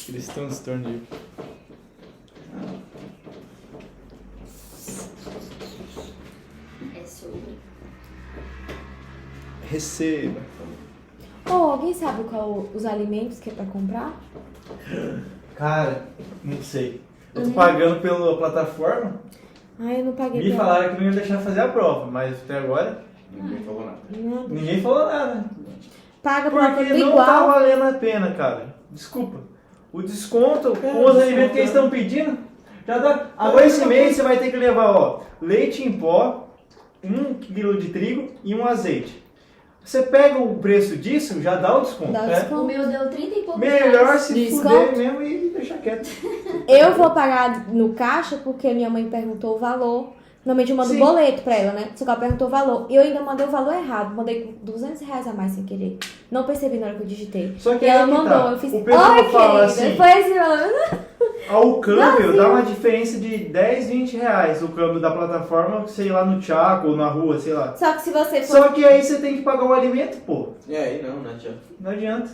Eles estão se tornando. É sobre. Receba. Alguém sabe qual os alimentos que é pra comprar? Cara, não sei. Eu tô pagando pela plataforma. Eu não paguei. Me falaram que não ia deixar fazer a prova, mas até agora Ninguém falou nada. ninguém falou nada. Paga pela Porque tudo não igual. tá valendo a pena, cara. Desculpa. O desconto com os alimentos que eles estão pedindo, já dá. Agora esse mês você vai ter que levar, ó, leite em pó, 1 quilo de trigo e um azeite. Você pega o preço disso, já dá o desconto. Dá o né? desconto. O meu deu 30 e poucos Melhor reais. se Desconto? fuder mesmo e deixar quieto. Eu vou pagar no caixa porque minha mãe perguntou o valor. Normalmente eu mando Sim. boleto pra ela, né? Só que ela perguntou o valor. E eu ainda mandei o valor errado. Mandei com R$200 a mais sem querer. Não percebi na hora que eu digitei. Só que e ela aí que mandou. tá. Eu fiz, O pessoal oi, fala querida. assim- Foi esse valor. O câmbio dá uma diferença de 10, 20 reais. O câmbio da plataforma, sei lá, no Chaco ou na rua, sei lá. Só que se você for... Só que aí você tem que pagar o alimento, pô. Aí não adianta. Não adianta.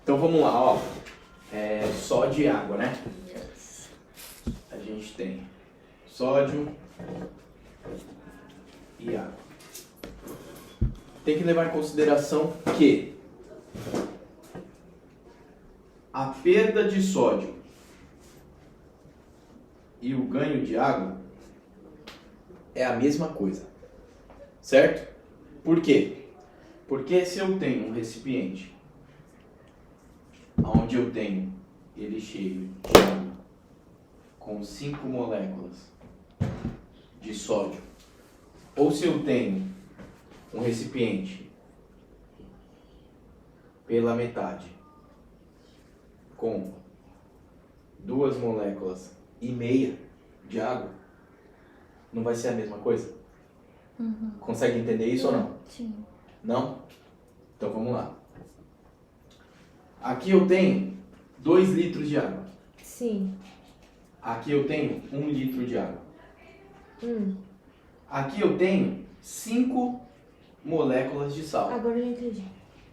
Então vamos lá, ó. Só de água, né? A gente tem sódio e água. Tem que levar em consideração que a perda de sódio e o ganho de água é a mesma coisa, certo? Por quê? Porque se eu tenho um recipiente onde eu tenho ele cheio de água com 5 moléculas de sódio, ou se eu tenho um recipiente pela metade com 2 moléculas e meia de água, não vai ser a mesma coisa? Consegue entender isso ou não? Sim. Não? Então vamos lá. Aqui eu tenho 2 litros de água. Sim. Aqui eu tenho 1 litro de água. Hum. Aqui eu tenho 5 moléculas de sal. Agora eu já entendi.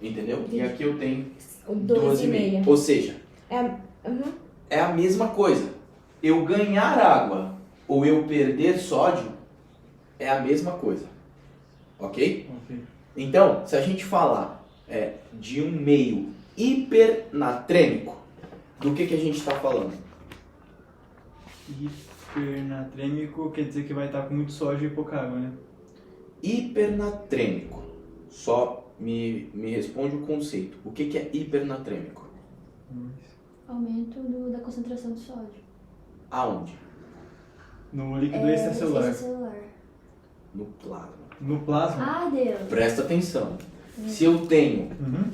Entendeu? E Entendi. aqui eu tenho O 2,5. Ou seja, Uhum. é a mesma coisa. Eu ganhar água ou eu perder sódio é a mesma coisa. Ok? Então, se a gente falar de um meio hipernatrêmico, do que a gente está falando? Hipernatrêmico quer dizer que vai estar com muito sódio e pouca água, né? Hipernatrêmico. Só me responde o conceito. O que é hipernatrêmico? Aumento da concentração de sódio. Aonde? No líquido extracelular. Extracelular. No plasma. No plasma. Ai, Deus. Presta atenção. Se eu tenho... Uhum.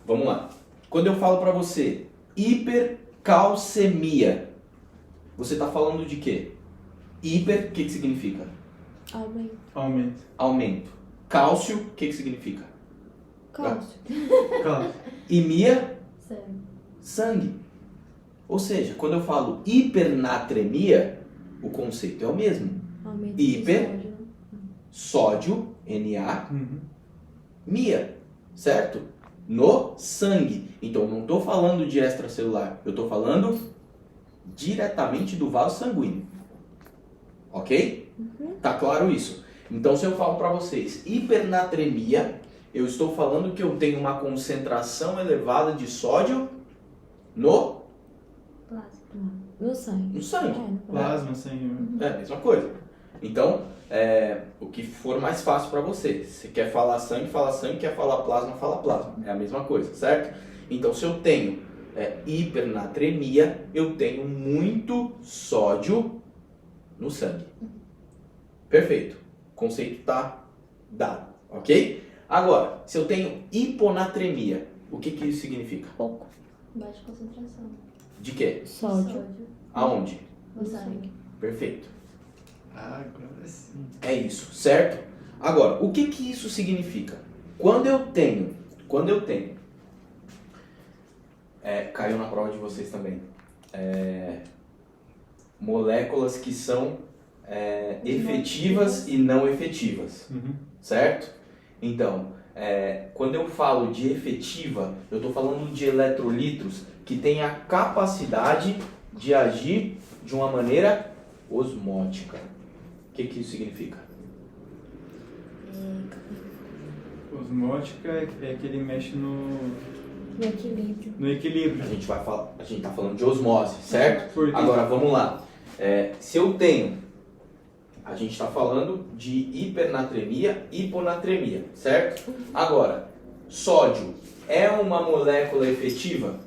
Vamos lá. Quando eu falo pra você hipercalcemia, você tá falando de quê? Hiper, o que significa? Aumento. Aumento. Cálcio, o que significa? Cálcio. Claro. E mia, Sério. sangue. Ou seja, quando eu falo hipernatremia, o conceito é o mesmo. Aumento Hiper. de sódio. Sódio, Na, Uhum. mia, certo? No sangue. Então, eu não estou falando de extracelular, eu estou falando diretamente do vaso sanguíneo. Ok? Tá claro isso? Então, se eu falo para vocês hipernatremia, eu estou falando que eu tenho uma concentração elevada de sódio no Plasma. No sangue. No sangue. No Plasma, sangue. É a mesma coisa. Então, o que for mais fácil para você. Se quer falar sangue, fala sangue. Quer falar plasma, fala plasma. É a mesma coisa, certo? Então, se eu tenho hipernatremia, eu tenho muito sódio no sangue. Perfeito. O conceito está dado, ok? Agora, se eu tenho hiponatremia, o que isso significa? Pouco. Baixa concentração. De quê? Sódio. Aonde? No sangue. Perfeito. Agora sim. É isso, certo? Agora, o que isso significa? Quando eu tenho, caiu na prova de vocês também, moléculas que são efetivas e não efetivas, Uhum. certo? Então, quando eu falo de efetiva, eu estou falando de eletrolitos que têm a capacidade de agir de uma maneira osmótica. O que isso significa? Osmótica é que ele mexe no equilíbrio. equilíbrio. A gente está falando de osmose, certo? Por quê? Agora, vamos lá. Se eu tenho, a gente está falando de hipernatremia, hiponatremia, certo? Agora, sódio é uma molécula efetiva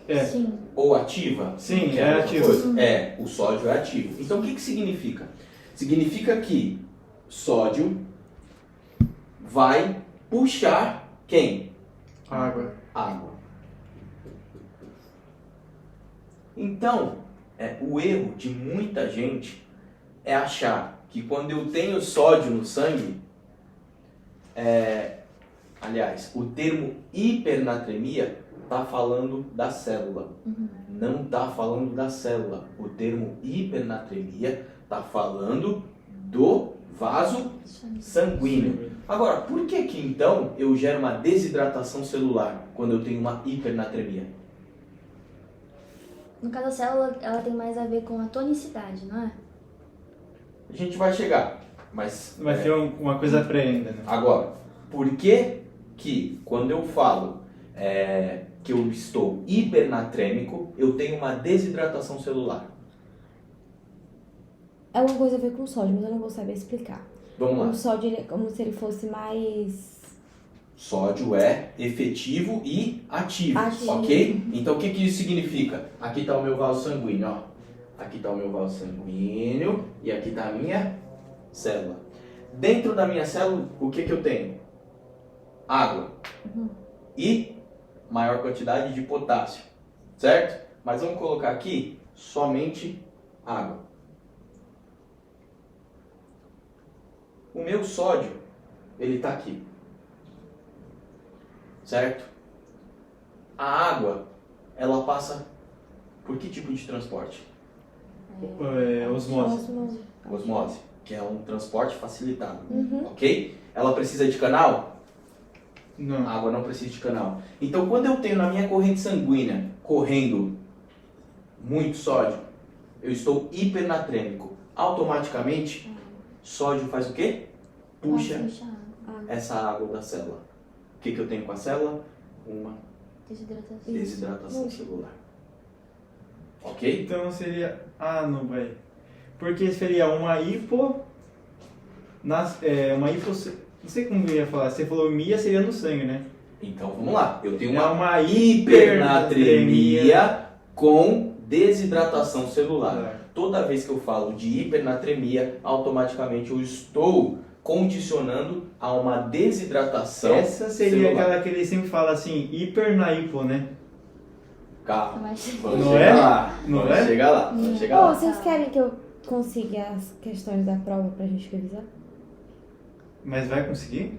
É. Sim. ou ativa? Sim, Que é a mesma ativo. coisa. O sódio é ativo. Então, o que significa? Significa que sódio vai puxar quem? Água. Água. Então, o erro de muita gente é achar que quando eu tenho sódio no sangue, aliás, o termo hipernatremia está falando da célula. Não está falando da célula. O termo hipernatremia está falando do vaso sanguíneo. Agora, por que então eu gero uma desidratação celular quando eu tenho uma hipernatremia? No caso, a célula, ela tem mais a ver com a tonicidade, não é? A gente vai chegar, mas Vai ter uma coisa pré ainda, né? agora, por que quando eu falo que eu estou hipernatrêmico, eu tenho uma desidratação celular? É uma coisa a ver com sódio, mas eu não vou saber explicar. Vamos lá. O sódio ele é como se ele fosse mais... Sódio é efetivo e ativo, Ativo. ok? Então o que isso significa? Aqui está o meu vaso sanguíneo, ó. Aqui está o meu vaso sanguíneo e aqui está a minha célula. Dentro da minha célula, o que eu tenho? Água e maior quantidade de potássio, certo? Mas vamos colocar aqui somente água. O meu sódio, ele está aqui, certo? A água, ela passa por que tipo de transporte? Osmose. Osmose, que é um transporte facilitado, Uhum. ok? Ela precisa de canal? Não. A água não precisa de canal. Então, quando eu tenho na minha corrente sanguínea correndo muito sódio, eu estou hipernatrêmico. Automaticamente, sódio faz o quê? Puxa essa água da célula. O que eu tenho com a célula? Uma Desidratação. desidratação celular. Ok? Então seria... Ah, não vai. Porque seria uma hipo... Uma hipo... Não sei como eu ia falar. Você falou mia, seria no sangue, né? Então, vamos lá. Eu tenho É uma uma hipernatremia com desidratação celular. Claro. Toda vez que eu falo de hipernatremia, automaticamente eu estou condicionando a uma desidratação Essa seria celular. aquela que ele sempre fala assim, hiper na hipo, né? Calma. Vamos Não chegar é? lá. Não Vamos é? chegar lá. Vamos chegar Ô, lá. vocês querem que eu consiga as questões da prova pra gente revisar? Mas vai conseguir?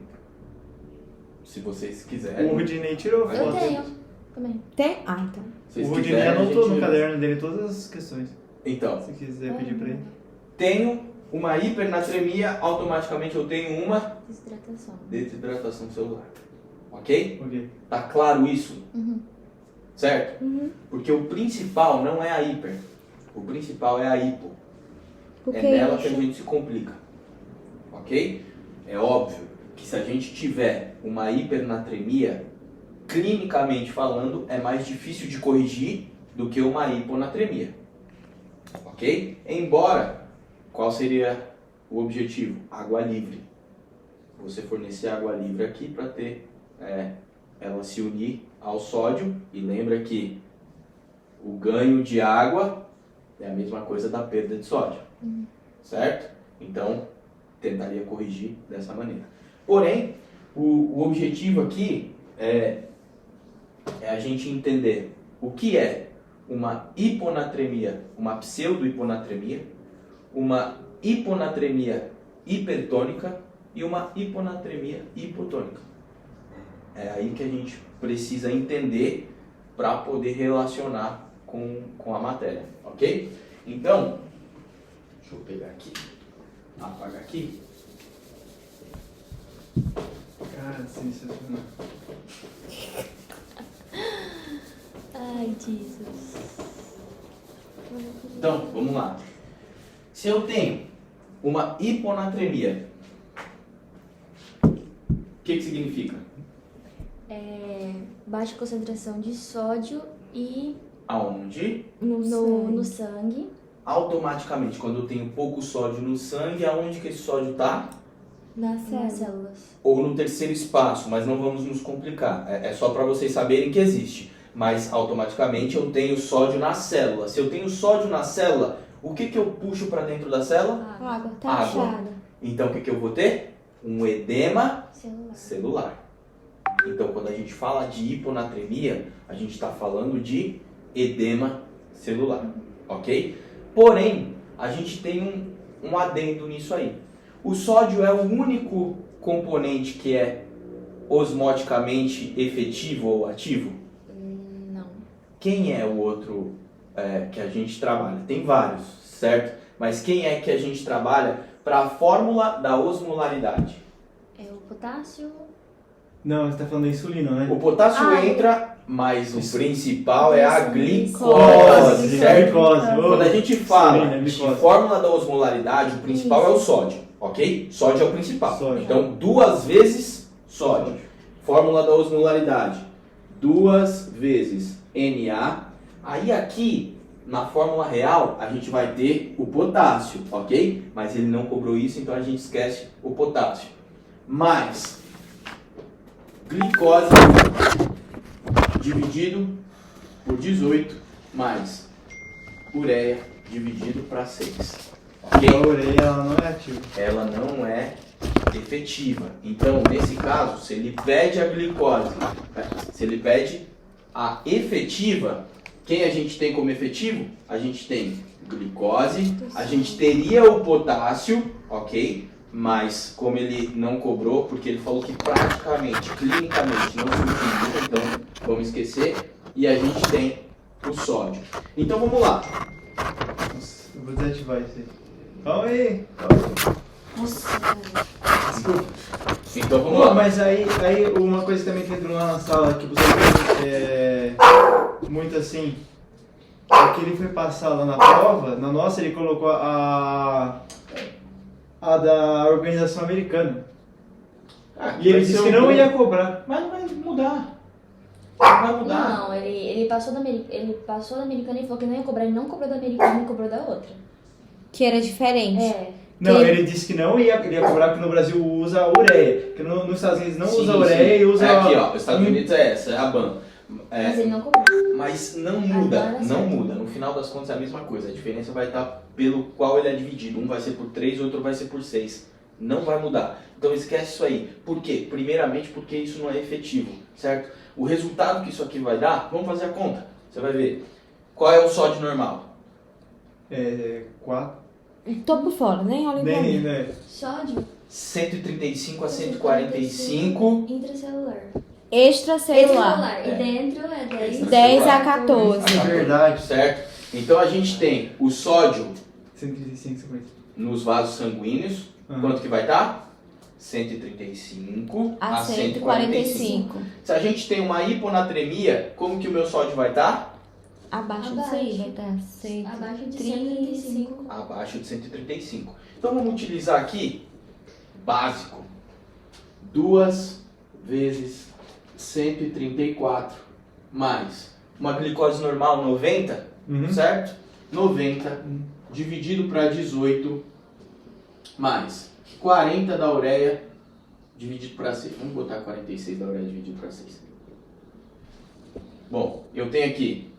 Se vocês O quiserem. Rudinei tirou Vai. Eu foto. tenho também. Tem? Ah, então. Se O vocês Rudinei quiserem, a anotou gente- no caderno dele todas as questões. Então, Se quiser pedir pra ele. tenho uma hipernatremia, automaticamente eu tenho uma Desidratação. desidratação celular. Ok? Ok. Tá claro isso? Uhum. Certo? Uhum. Porque o principal não é a hiper. O principal é a hipo. Porque É nela que a isso... gente se complica. Ok? É óbvio que se a gente tiver uma hipernatremia, clinicamente falando, é mais difícil de corrigir do que uma hiponatremia. Ok? Embora, qual seria o objetivo? Água livre. Você fornecer água livre aqui para ter ela se unir ao sódio. E lembra que o ganho de água é a mesma coisa da perda de sódio. Certo? Então, tentaria corrigir dessa maneira. Porém, o objetivo aqui é a gente entender o que é uma hiponatremia, uma pseudo-hiponatremia, uma hiponatremia hipertônica e uma hiponatremia hipotônica. É aí que a gente precisa entender para poder relacionar com a matéria, ok? Então, deixa eu pegar aqui, apagar aqui. Cara, sensacional. Ai, Jesus. Então, vamos lá. Se eu tenho uma hiponatremia, o que significa? Baixa concentração de sódio e Aonde? no sangue. Automaticamente, quando eu tenho pouco sódio no sangue, aonde que esse sódio está? Nas Nas células. células. Ou no terceiro espaço, mas não vamos nos complicar. É só para vocês saberem que existe. Mas automaticamente eu tenho sódio na célula. Se eu tenho sódio na célula, o que eu puxo para dentro da célula? Água, tá Água. inchada. Então o que eu vou ter? Um edema Celular. celular. Então quando a gente fala de hiponatremia, a gente está falando de edema celular, ok? Porém, a gente tem um adendo nisso aí. O sódio é o único componente que é osmoticamente efetivo ou ativo? Não. Quem é o outro que a gente trabalha? Tem vários, certo? Mas quem é que a gente trabalha para a fórmula da osmolaridade? É o potássio. Não, você tá falando da insulina, né? O potássio Ah, entra, mas o principal é a glicose, Glicose, certo? glicose. Quando a gente fala Insulina, de glicose. fórmula da osmolaridade, o principal é o sódio, ok? Sódio é o principal. Sódio. Então, 2 vezes sódio. Fórmula da osmolaridade, 2 vezes Na. Aí aqui, na fórmula real, a gente vai ter o potássio, ok? Mas ele não cobrou isso, então a gente esquece o potássio. Mais glicose dividido por 18 mais ureia dividido para 6. Ok? A ureia ela não é ativa. Ela não é efetiva. Então, nesse caso, se ele pede a glicose, se ele pede a efetiva, quem a gente tem como efetivo? A gente tem glicose, a gente teria o potássio, ok? Mas como ele não cobrou, porque ele falou que praticamente, clinicamente não se utiliza, então vamos esquecer. E a gente tem o sódio. Então vamos lá. Nossa, eu vou desativar isso aí. Calma aí. Nossa. Desculpa. Então vamos Pô, lá. mas aí uma coisa também que entrou lá na sala que você muito assim, é que ele foi passar lá na prova, na nossa ele colocou a da organização americana. E ele disse que não ia cobrar. Mas não vai mudar. Não vai mudar. Não, ele passou da americana e falou que não ia cobrar. Ele não cobrou da americana e cobrou da outra. Que era diferente. É. Não, Que- ele disse que não ia cobrar porque no Brasil usa ureia. Que nos Estados Unidos não Sim, usa sim. ureia e usa... É aqui, ó. Os Estados Unidos é essa, é a BAN. Mas É, ele não cobrou. mas não muda, Agora não certo. muda. No final das contas é a mesma coisa. A diferença vai estar pelo qual ele é dividido. Um vai ser por 3, outro vai ser por 6. Não vai mudar. Então esquece isso aí. Por quê? Primeiramente porque isso não é efetivo, certo? O resultado que isso aqui vai dar, vamos fazer a conta. Você vai ver. Qual é o sódio normal? 4. Tô por fora, nem olha pra Nem, mim. né? Sódio. 135 a 145. Intracelular. Extracelular. E dentro é 10. 10 a 14. É verdade. Certo? Então a gente tem o sódio 135, 50. nos vasos sanguíneos. Aham. Quanto que vai estar? 135 A 145. Se a gente tem uma hiponatremia, como que o meu sódio vai estar? Abaixo disso aí, vai estar Abaixo de 135. 135. Abaixo de 135. Então vamos utilizar aqui, básico, 2 vezes 134 mais uma glicose normal 90, Uhum. certo? 90 dividido para 18 mais 40 da ureia dividido para 6. Vamos botar 46 da ureia dividido para 6. Bom, eu tenho aqui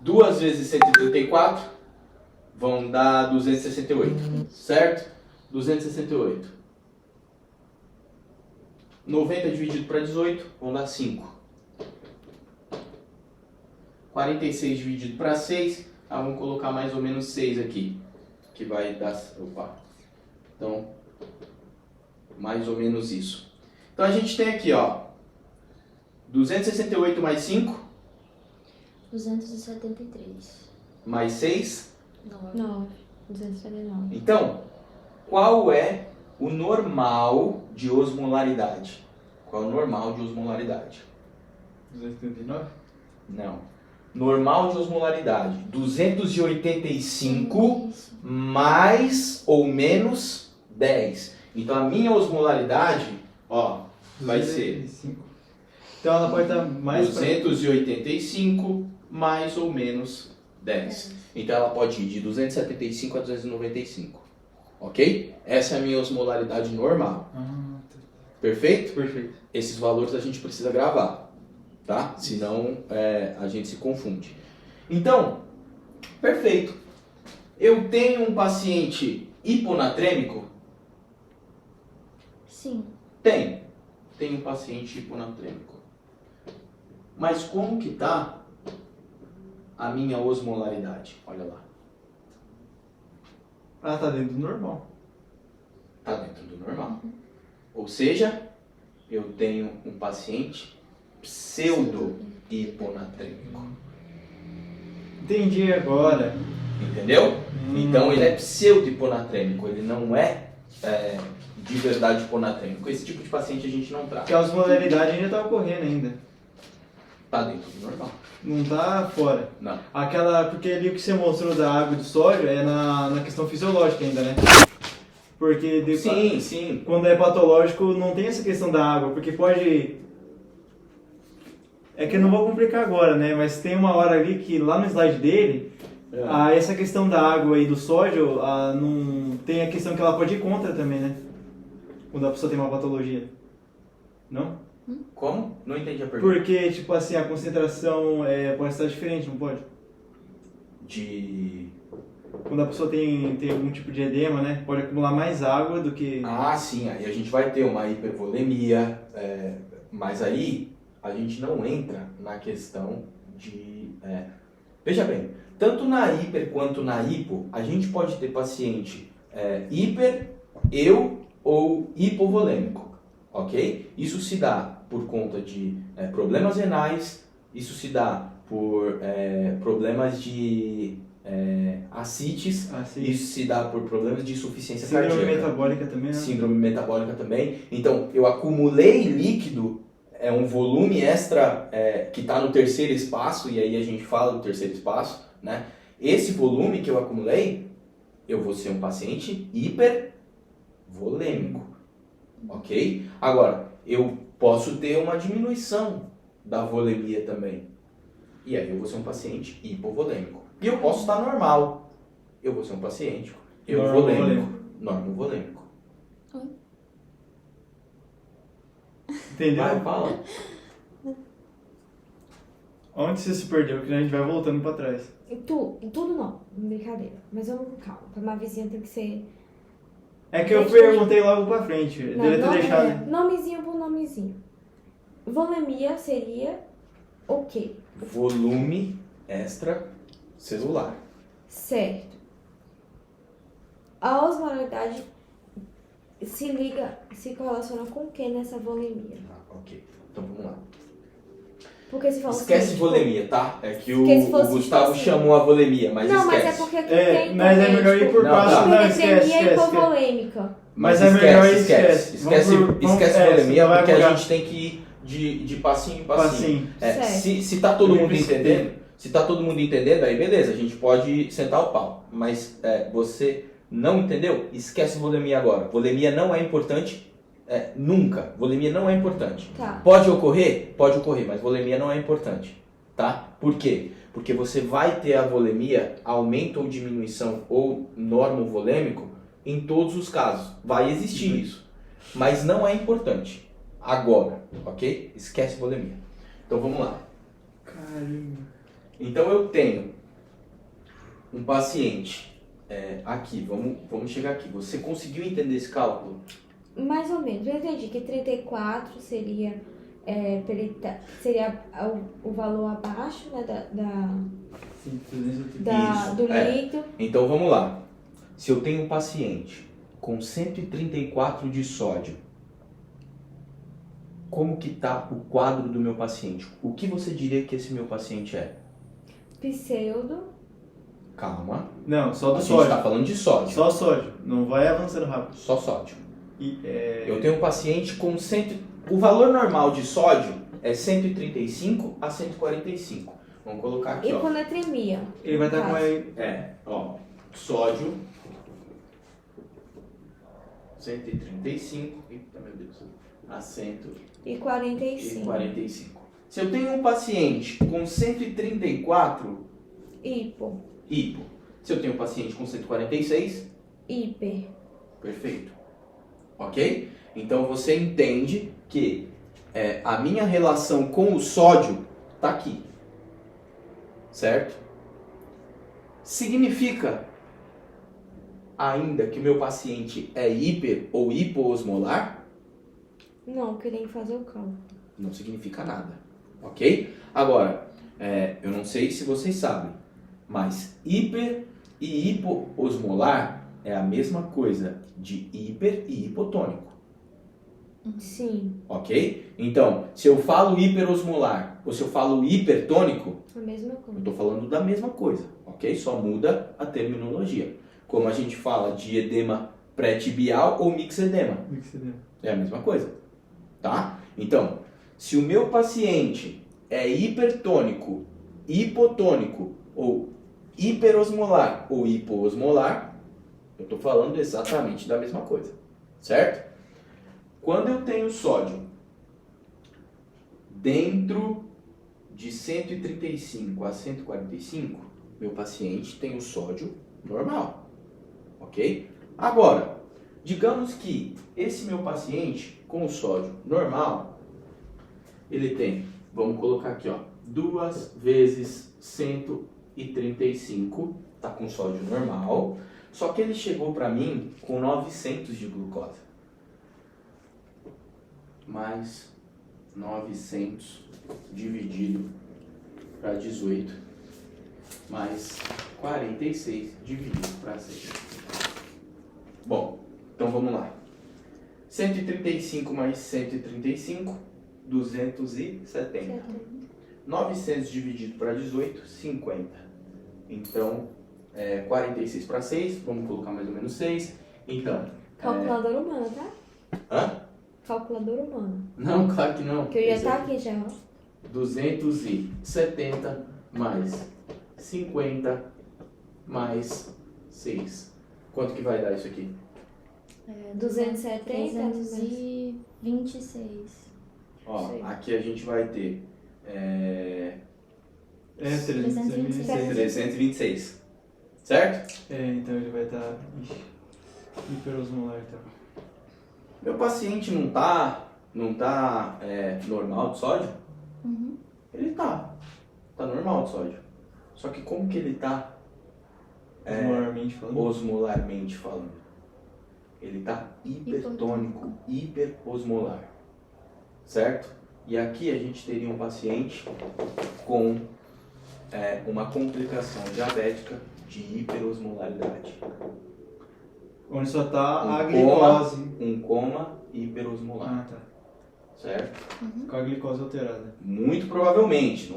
2 vezes 134 vão dar 268, certo? 268. 90 dividido para 18 vão dar 5. 46 dividido para 6, vamos colocar mais ou menos 6 aqui, que vai dar, opa, então, mais ou menos isso. Então a gente tem aqui, ó, 268 mais 5, 273. mais 6. 9. 9. 279. Então, qual é o normal de osmolaridade? Qual é o normal de osmolaridade? 239? Não. Normal de osmolaridade, 285 Isso. mais ou menos 10. Então a minha osmolaridade, ó, vai ser 285. Então ela pode estar mais 285 mais ou menos 10. Então ela pode ir de 275 a 295. Ok? Essa é a minha osmolaridade normal. Perfeito? Perfeito. Esses valores a gente precisa gravar, tá? Senão a gente se confunde. Então, perfeito. Eu tenho um paciente hiponatrêmico? Sim. Tenho. Tenho um paciente hiponatrêmico. Mas como que tá a minha osmolaridade? Olha lá. Ah, tá dentro do normal. Tá dentro do normal. Ou seja, eu tenho um paciente pseudo-hiponatrêmico. Entendi agora. Entendeu? Então ele é pseudo-hiponatrêmico, ele não é, de verdade hiponatrêmico. Esse tipo de paciente a gente não trata. Porque a osmolaridade ainda tá ocorrendo ainda. Tá dentro do normal. Não tá fora. Não. Porque ali o que você mostrou da água e do sódio é na questão fisiológica ainda, né? Porque Sim. quando é patológico não tem essa questão da água, porque pode... É que eu não vou complicar agora, né? Mas tem uma hora ali que lá no slide dele, essa questão da água e do sódio, não tem a questão que ela pode ir contra também, né? Quando a pessoa tem uma patologia. Não? Como? Não entendi a pergunta. Porque, tipo assim, a concentração pode estar diferente, não pode? Quando a pessoa tem algum tipo de edema, né? Pode acumular mais água do que... Ah, sim. Aí a gente vai ter uma hipervolemia, mas aí a gente não entra na questão de... Veja bem, tanto na hiper quanto na hipo, a gente pode ter paciente hiper, ou hipovolêmico, ok? Isso se dá por conta de problemas renais, isso se dá por problemas de ascites, isso se dá por problemas de insuficiência cardíaca. Síndrome metabólica também, né? Síndrome metabólica também. Então, eu acumulei líquido, um volume extra que está no terceiro espaço, e aí a gente fala do terceiro espaço, né? Esse volume que eu acumulei, eu vou ser um paciente hipervolêmico, ok? Agora, eu posso ter uma diminuição da volemia também, e aí eu vou ser um paciente hipovolêmico. E eu posso estar normal, eu vou ser um paciente euvolêmico, normovolêmico. Entendeu? Vai, fala. Onde você se perdeu? Que a gente vai voltando pra trás. Tudo não, brincadeira. Mas vamos com calma. Pra uma vizinha tem que ser... É que eu perguntei logo pra frente. Devia ter deixado. Nomezinho por nomezinho. Volemia seria o quê? Volume extracelular. Certo. A osmolaridade se correlaciona com o que nessa volemia? Ok. Então vamos lá. Porque se fala Esquece assim, volemia, tá? É que porque se o fosse, Gustavo tipo assim, chamou a volemia, mas não, esquece. mas é porque aqui tem Mas é melhor ir por Não, passo. tá. Não, hiperglicemia esquece. hipovolêmica. Mas é melhor esquece volemia, vai porque a bugar. gente tem que ir de passinho em passinho. Passinho. Se tá todo Eu mundo preciso- entendendo, aí beleza, a gente pode sentar o pau. Mas você não entendeu? Esquece volemia agora. Volemia não é importante nunca. Volemia não é importante. Tá. Pode ocorrer? Pode ocorrer, mas volemia não é importante, tá? Por quê? Porque você vai ter a volemia, aumento ou diminuição ou normovolêmico em todos os casos. Vai existir isso, mas não é importante agora, ok? Esquece volemia. Então vamos lá. Caramba. Então eu tenho um paciente aqui, vamos chegar aqui. Você conseguiu entender esse cálculo? Mais ou menos. Eu entendi que 34 seria, seria o valor abaixo, né, Sim, 380. Isso, do líquido. Então vamos lá. Se eu tenho um paciente com 134 de sódio, como que tá o quadro do meu paciente? O que você diria que esse meu paciente é? Pseudo. Calma. Não, só do A gente sódio. está falando de sódio. Só sódio. Não vai avançando rápido. Só sódio. E, Eu tenho um paciente com O valor normal de sódio é 135 a 145. Vamos colocar aqui, ó. Hiponatremia. Ele vai estar com Sódio 135, eita meu Deus, a 145. 145. Se eu tenho um paciente com 134, Hipo. hipo. Se eu tenho um paciente com 146, Hiper. perfeito. Ok? Então você entende que a minha relação com o sódio está aqui. Certo? Significa ainda que o meu paciente é hiper ou hipoosmolar? Não, que nem fazer o cálculo. Não significa nada. Ok? Agora, eu não sei se vocês sabem, mas hiper e hipoosmolar é a mesma coisa de hiper e hipotônico. Sim, Ok? Então, se eu falo hiperosmolar ou se eu falo hipertônico, a mesma eu coisa. estou falando da mesma coisa, ok? Só muda a terminologia. Como a gente fala de edema pré-tibial ou mixedema. É a mesma coisa, tá? Então, se o meu paciente é hipertônico, hipotônico ou hiperosmolar ou hipoosmolar, eu estou falando exatamente da mesma coisa, certo? Quando eu tenho sódio dentro de 135 a 145, meu paciente tem o sódio normal, ok? Agora, digamos que esse meu paciente com o sódio normal, ele tem, vamos colocar aqui, ó, 2 vezes 135, tá com sódio normal, só que ele chegou para mim com 900 de glucose. Mais 900 dividido para 18, mais 46 dividido para 6. Bom, então vamos lá. 135 mais 135, 270. 900 dividido para 18, 50. Então, 46 para 6, vamos colocar mais ou menos 6. Então... Calculadora humana, tá? Hã? Calculadora humana. Não, claro que não. Que eu já Esse tá aqui. aqui já, ó. 270 mais 50 mais 6. Quanto que vai dar isso aqui? 270 326. Ó, Sei. aqui a gente vai ter 326. 326. Certo? Então ele vai estar hiperosmolar, então. Meu paciente não tá normal de sódio? Uhum. Ele tá normal de sódio. Só que como que ele tá Osmolarmente falando. osmolarmente falando? Ele tá hipertônico, hiperosmolar, certo? E aqui a gente teria um paciente com uma complicação diabética de hiperosmolaridade. Onde só tá a Um glicose. Um coma hiperosmolar, Tá. certo? Com a glicose alterada. Muito provavelmente,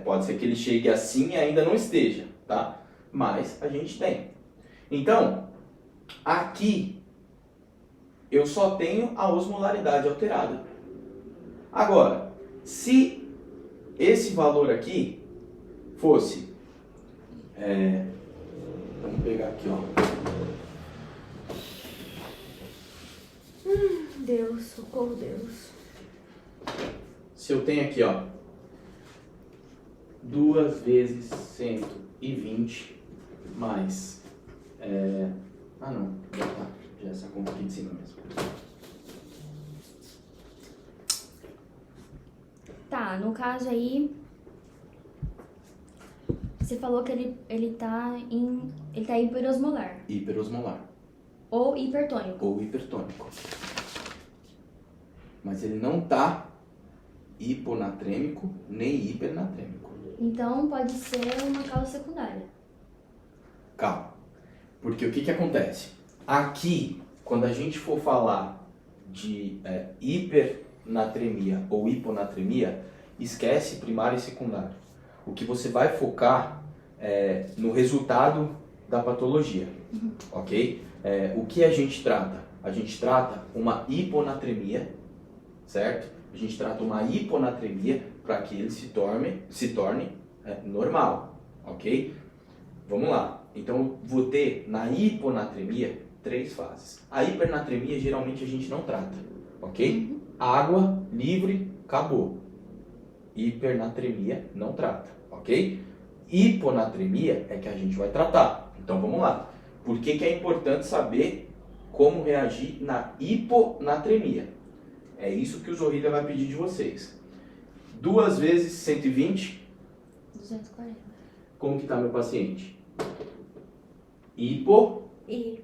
pode ser que ele chegue assim e ainda não esteja, tá? Mas a gente tem. Então, aqui eu só tenho a osmolaridade alterada. Agora, se esse valor aqui fosse, vamos pegar aqui, ó. Deus, socorro, Deus. Se eu tenho aqui, ó, 2 vezes 120 mais... não, já essa conta aqui de cima mesmo. Tá, no caso aí, você falou que ele tá hiperosmolar Hiperosmolar ou hipertônico. ou hipertônico. Mas ele não tá hiponatrêmico nem hipernatrêmico. Então pode ser uma causa secundária. Calma. Porque o que acontece? Aqui, quando a gente for falar de hipernatremia ou hiponatremia, esquece primário e secundário. O que você vai focar é no resultado da patologia, ok? O que a gente trata? A gente trata uma hiponatremia, certo? A gente trata uma hiponatremia para que ele se torne normal, ok? Vamos lá. Então, eu vou ter na hiponatremia 3 fases. A hipernatremia geralmente a gente não trata, ok? Água, livre, acabou. Hipernatremia não trata, ok? Hiponatremia é que a gente vai tratar. Então vamos lá. Por que é importante saber como reagir na hiponatremia? É isso que o Zorrilha vai pedir de vocês. 2 vezes 120. 240. Como que está meu paciente? Hipo E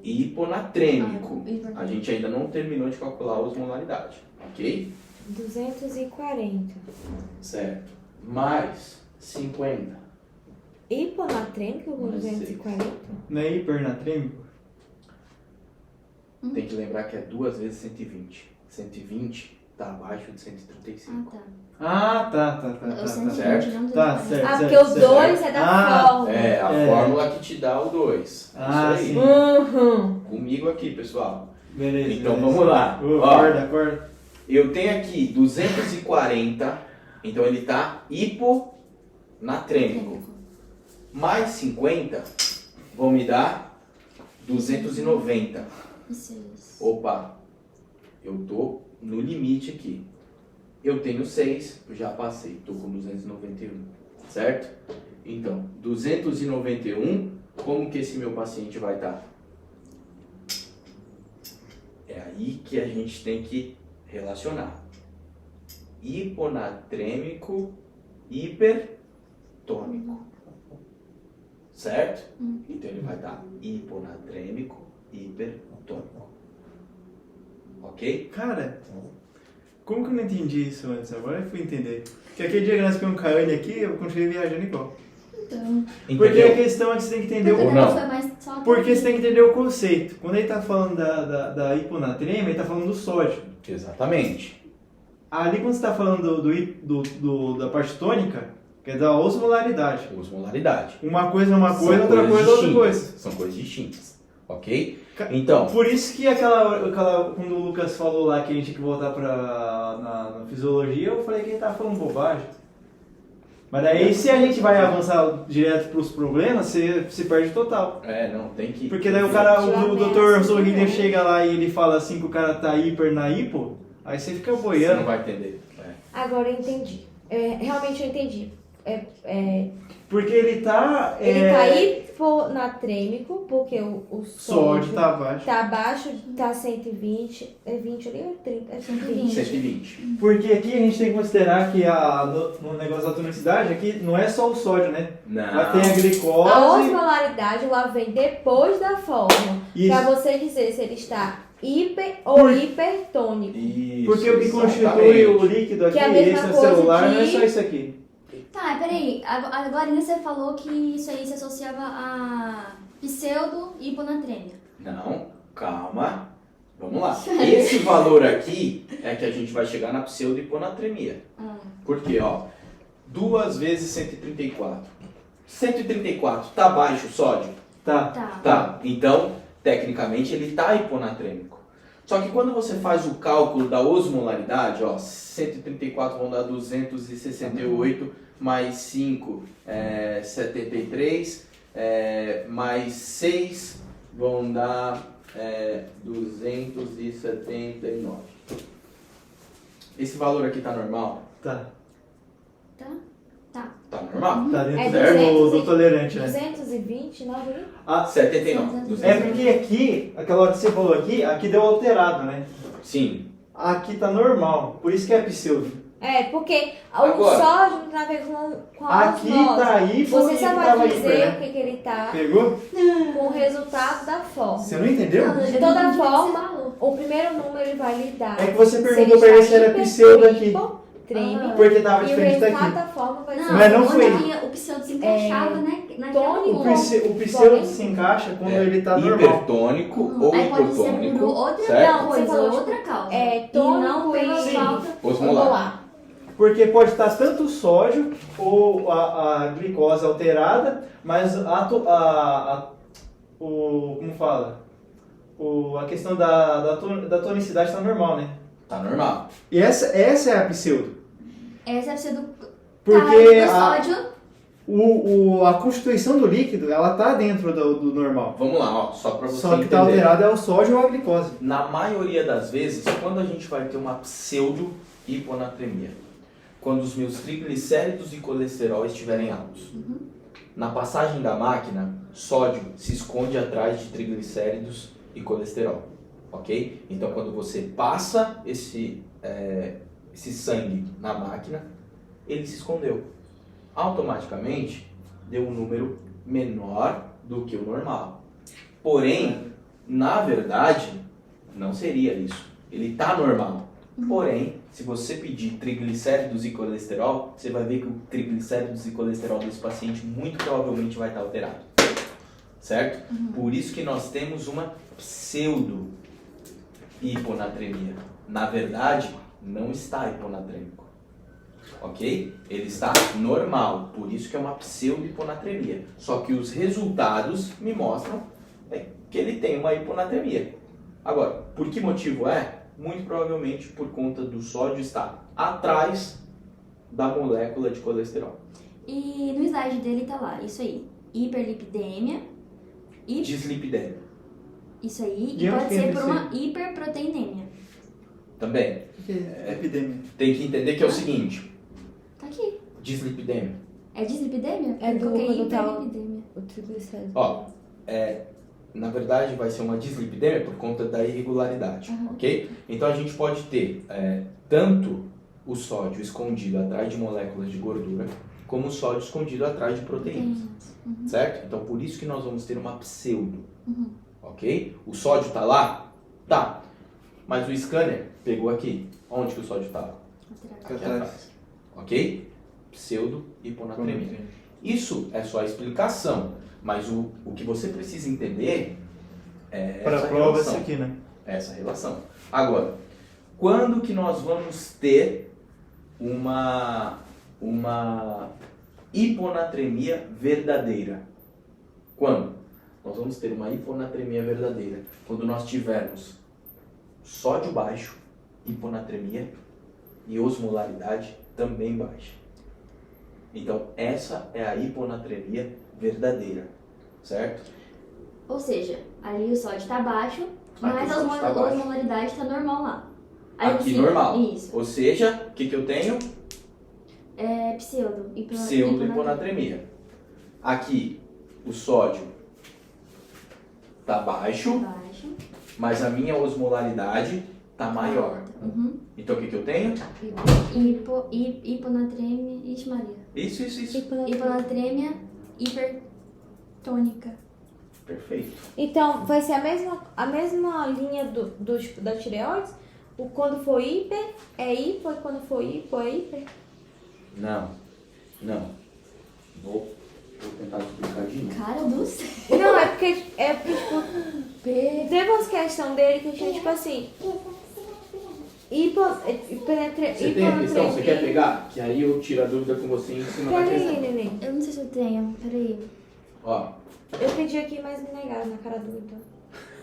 E hiponatrêmico. hipernatrêmico. A gente ainda não terminou de calcular a osmolaridade, ok? 240. Certo. Mais 50. Hiponatrêmico com Mais 240? Não é hipernatrêmico? Tem que lembrar que é 2 vezes 120. 120 está abaixo de 135. Ah, tá. Tá. Eu 120, certo? não Tá, 240. certo. Ah, porque o 2 é da fórmula. É, a É. fórmula que te dá o 2. Ah, Isso aí. sim. Uhum. Comigo aqui, pessoal. Beleza. Então beleza. vamos lá. Ó, Acorda. eu tenho aqui 240, então ele está hiponatrêmico. Mais 50 vão me dar 290. Isso, isso. Opa, eu tô no limite aqui. Eu tenho 6, eu já passei, tô com 291, certo? Então, 291, como que esse meu paciente vai estar? É aí que a gente tem que relacionar. Hiponatrêmico, hipertônico. Certo? Então ele vai estar hiponatrêmico, hipertônico. Ok? Cara, como que eu não entendi isso antes? Agora eu fui entender. Porque aquele dia que nós pegamos um Caiane aqui, eu continuei viajando igual. Então, Porque a questão é que você tem que entender porque o... não. foi mais só Porque você tem que entender o conceito. Quando ele tá falando da hiponatremia, ele tá falando do sódio. Exatamente. Ali quando você tá falando da parte tônica, que é da osmolaridade. Osmolaridade. Uma coisa é uma São coisa, outra coisa é outra distintas. coisa. São coisas distintas. Ok? Então, Por isso que quando o Lucas falou lá que a gente tinha que voltar na fisiologia, eu falei que ele tava falando bobagem. Mas daí se a gente vai avançar direto pros problemas, você se perde total. não, tem que... Porque daí o Dr. Zorrilha chega lá e ele fala assim que o cara tá hiper na hipo, aí você fica Você não boiando. vai entender. Agora eu entendi. Realmente eu entendi. Porque ele tá... Ele tá hiponatrêmico, porque o sódio tá abaixo. tá abaixo, tá 120. É 20 ali ou 30? É 120. 120. Porque aqui a gente tem que considerar que no negócio da tonicidade, aqui não é só o sódio, né? Lá tem a A glicose. osmolaridade ela vem depois da fórmula. Isso. Pra você dizer se ele está hiper ou hipertônico. Isso, Porque o que constitui exatamente. o líquido aqui, Que é a mesma esse é coisa celular, de- não é só isso aqui. Tá, peraí. Agora você falou que isso aí se associava a pseudo e hiponatremia. Não, calma. Vamos lá. Esse valor aqui é que a gente vai chegar na pseudo-hiponatremia. Porque, ó, 2 vezes 134. 134, tá baixo o sódio? Tá. Tá. Então, tecnicamente, ele tá hiponatrêmico. Só que quando você faz o cálculo da osmolaridade, ó, 134 vão dar 268, mais 5, 73, mais 6 vão dar 279. Esse valor aqui tá normal? Tá. Tá normal? Tá dentro É do tolerante, né? 220, 9 Ah, 79. é porque aqui, aquela hora que você falou aqui deu alterado, né? Sim. Aqui tá normal, por isso que é pseudo. porque Agora. o sódio não tem a ver com a Aqui osmose. tá hipo Você e só aqui vai tava dizer hiper, o né? que ele tá Pegou? com o resultado da fórmula. Você não entendeu? De toda forma, o primeiro número ele vai lhe dar. É que você se perguntou pra ele se era está pseudo aqui. hipotrêmico, Porque tava e o diferente resultado daqui. da forma vai ser... Mas não onde foi. que o pseudo se encaixava, né? Naquela tônico. O cor. pseudo se encaixa quando ele tá normal. Hipertônico ou Aí pode ser por hipotônico, outra certo? coisa, Você falou, outra causa. tônico e não pela e- falta. Osmolar. Porque pode estar tanto o sódio ou a glicose alterada, mas como fala? A questão da tonicidade está normal, né? Tá normal. E essa é a pseudo. Essa deve ser do Porque do sódio. a constituição do líquido, ela tá dentro do normal. Vamos lá, ó, só pra você Só que entender. tá alterado é o sódio ou a glicose. Na maioria das vezes, quando a gente vai ter uma pseudo-hiponatremia, quando os meus triglicéridos e colesterol estiverem altos. Na passagem da máquina, sódio se esconde atrás de triglicéridos e colesterol, ok? Então, quando você passa esse sangue na máquina, ele se escondeu. Automaticamente, deu um número menor do que o normal. Porém, na verdade, não seria isso. Ele está normal. Porém, se você pedir triglicéridos e colesterol, você vai ver que o triglicéridos e colesterol desse paciente muito provavelmente vai estar alterado. Certo? Por isso que nós temos uma pseudo-hiponatremia. Na verdade, não está hiponatrêmico. Ok? Ele está normal. Por isso que é uma pseudo-hiponatremia. Só que os resultados me mostram que ele tem uma hiponatremia. Agora, por que motivo é? Muito provavelmente por conta do sódio estar atrás da molécula de colesterol. E no slide dele tá lá, isso aí. Hiperlipidemia. Dislipidemia. Isso aí. E E onde pode que ser entra por isso uma hiperproteinemia. Também. É epidemia. Tem que entender que é o seguinte. Tá aqui. Dislipidemia. É dislipidemia? É do Porque quando tá hiperlipidemia. o triglicérido. Ó, na verdade vai ser uma dislipidemia por conta da irregularidade, ok? Então a gente pode ter tanto o sódio escondido atrás de moléculas de gordura, como o sódio escondido atrás de proteínas, certo? Então por isso que nós vamos ter uma pseudo, ok? O sódio tá lá? Tá. Mas o scanner pegou aqui. Onde que o sódio tá? Aqui atrás. Ok? Pseudo-hiponatremia. Isso é só a explicação, mas o que você precisa entender é Para a essa prova relação. isso aqui, né? Essa relação. Agora, quando que nós vamos ter uma hiponatremia verdadeira? Quando? Nós vamos ter uma hiponatremia verdadeira quando nós tivermos sódio baixo, hiponatremia, e osmolaridade também baixa. Então, essa é a hiponatremia verdadeira, certo? Ou seja, ali o sódio tá baixo, mas o a sódio tá baixo. osmolaridade tá normal lá. Aí Aqui você- normal. Isso. Ou seja, o que eu tenho? É pseudo. Pseudo-hiponatremia. Aqui, o sódio tá baixo, Baixo. mas a minha osmolaridade tá maior. Uhum. Então, o que eu tenho? Hiponatremia. Ixi, Maria. Isso. Hiponatremia hipertônica. Perfeito. Então, vai ser a mesma linha da tireoide? O quando for hiper é hipo e quando for hipo é hiper? Não. Vou tentar explicar de novo. Cara do céu. Não, é porque tipo, teve umas questões dele que a gente, tipo assim, Você tem a questão? Você quer pegar? Que aí eu tiro a dúvida com você em cima da Peraí, questão. neném. Eu não sei se eu tenho. Peraí. Ó, Eu pedi aqui, mas me negaram na cara dura, então.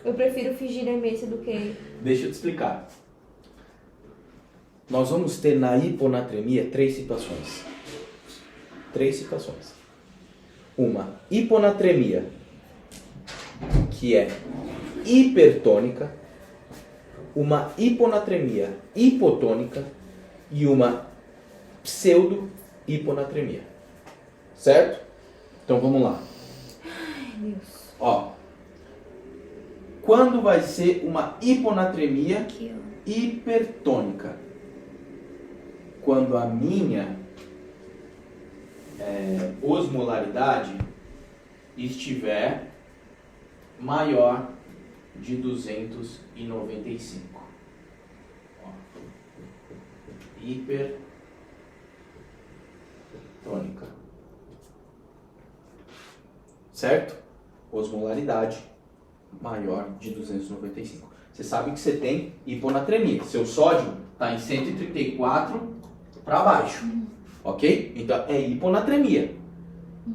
Eu prefiro fingir demência do que... deixa eu te explicar. Nós vamos ter na hiponatremia três situações. Uma, hiponatremia, que é hipertônica, uma hiponatremia hipotônica e uma pseudo-hiponatremia. Certo? Então vamos lá. Ai, Deus. Ó, quando vai ser uma hiponatremia Aqui, ó. hipertônica? Quando a minha osmolaridade estiver maior de 295. Ó, hipertônica. Certo? Osmolaridade maior de 295. Você sabe que você tem hiponatremia. Seu sódio está em 134 para baixo. Ok? Então é hiponatremia.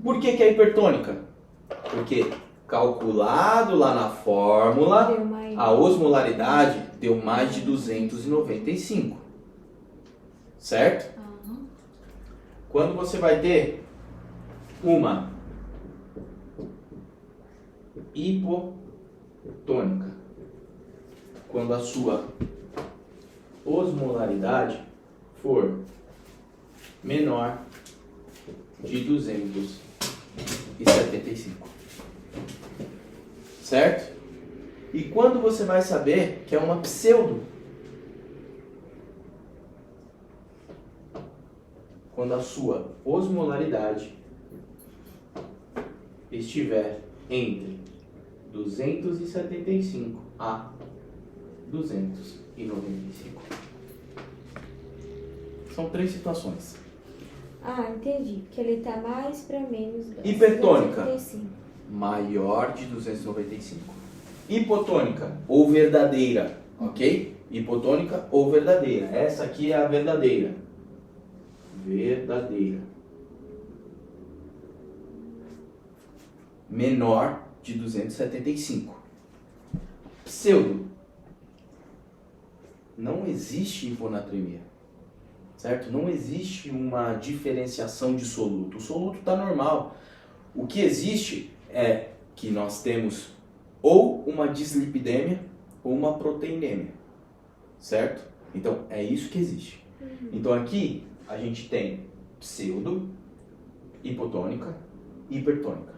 Por que é hipertônica? Porque calculado lá na fórmula, Deu mais. a osmolaridade deu mais de 295. Certo? Aham. Quando você vai ter uma hipotônica, quando a sua osmolaridade for menor de 275. Certo? E quando você vai saber que é uma pseudo? Quando a sua osmolaridade estiver entre 275 a 295. São 3 situações. Ah, entendi. Porque ele tá mais pra menos. Hipertônica. 275. Maior de 295. Hipotônica ou verdadeira, ok? Hipotônica ou verdadeira. Essa aqui é a verdadeira. Verdadeira. Menor de 275. Pseudo. Não existe hiponatremia. Certo? Não existe uma diferenciação de soluto. O soluto está normal. O que existe é que nós temos ou uma dislipidemia ou uma proteinêmia. Certo? Então, é isso que existe. Então, aqui a gente tem pseudo, hipotônica e hipertônica.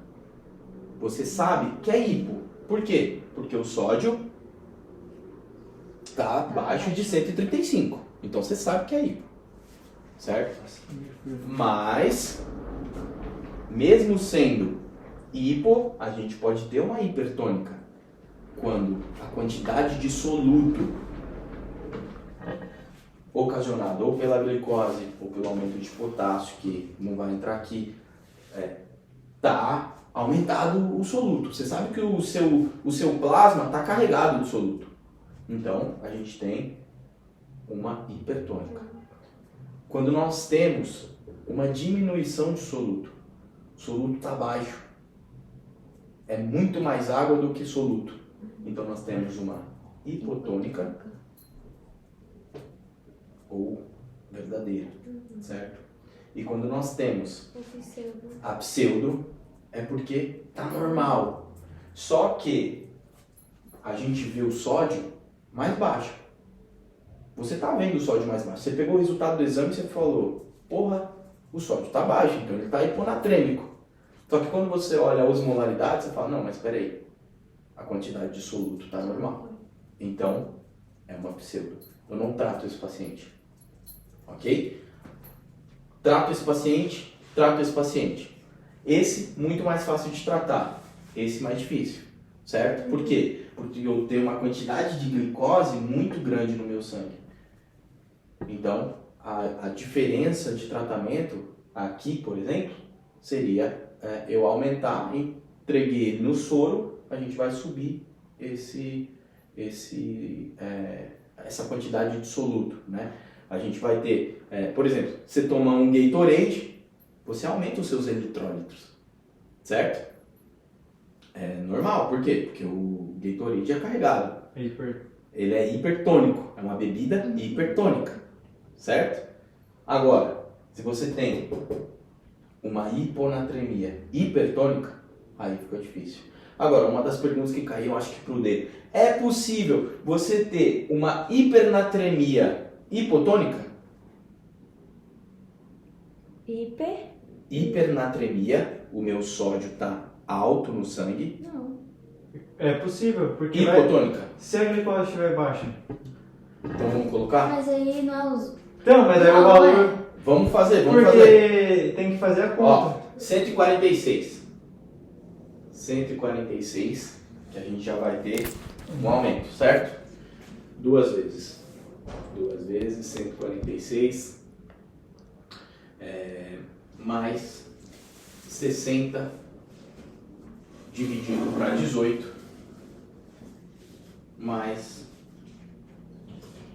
Você sabe que é hipo. Por quê? Porque o sódio está abaixo de 135. Então, você sabe que é hipo. Certo? Mas, mesmo sendo hipo, a gente pode ter uma hipertônica. Quando a quantidade de soluto ocasionada ou pela glicose ou pelo aumento de potássio, que não vai entrar aqui, tá aumentado o soluto. Você sabe que o seu plasma está carregado de soluto. Então, a gente tem uma hipertônica. Quando nós temos uma diminuição de soluto, o soluto está baixo, é muito mais água do que soluto. Então nós temos uma hipotônica ou verdadeira, certo? E quando nós temos a pseudo, é porque está normal. Só que a gente vê o sódio mais baixo. Você está vendo o sódio mais baixo. Você pegou o resultado do exame e você falou, porra, o sódio está baixo, então ele está hiponatrêmico. Só que quando você olha a osmolaridade, você fala, não, mas espera aí, a quantidade de soluto está normal. Então, é uma pseudo. Eu não trato esse paciente. Ok? Trato esse paciente. Esse, muito mais fácil de tratar. Esse, mais difícil. Certo? Por quê? Porque eu tenho uma quantidade de glicose muito grande no meu sangue. Então, a diferença de tratamento aqui, por exemplo, seria eu aumentar, entreguei ele no soro, a gente vai subir essa quantidade de soluto, né? A gente vai ter, por exemplo, você toma um Gatorade, você aumenta os seus eletrólitos, certo? É normal, por quê? Porque o Gatorade é carregado. Ele é hipertônico, é uma bebida hipertônica, certo? Agora, se você tem uma hiponatremia hipertônica, aí fica difícil. Agora, uma das perguntas que caiu, acho que pro D, é possível você ter uma hipernatremia hipotônica? Hipernatremia, o meu sódio está alto no sangue. Não. É possível, porque Hipotônica. se a glicose estiver baixa. Então vamos colocar? Mas aí não é os... Então, mas aí Não, o valor... Vamos fazer. Porque tem que fazer a conta. Ó, 146. 146, que a gente já vai ter um aumento, certo? 2 vezes. 2 vezes 146. Mais 60 dividido para 18. Mais...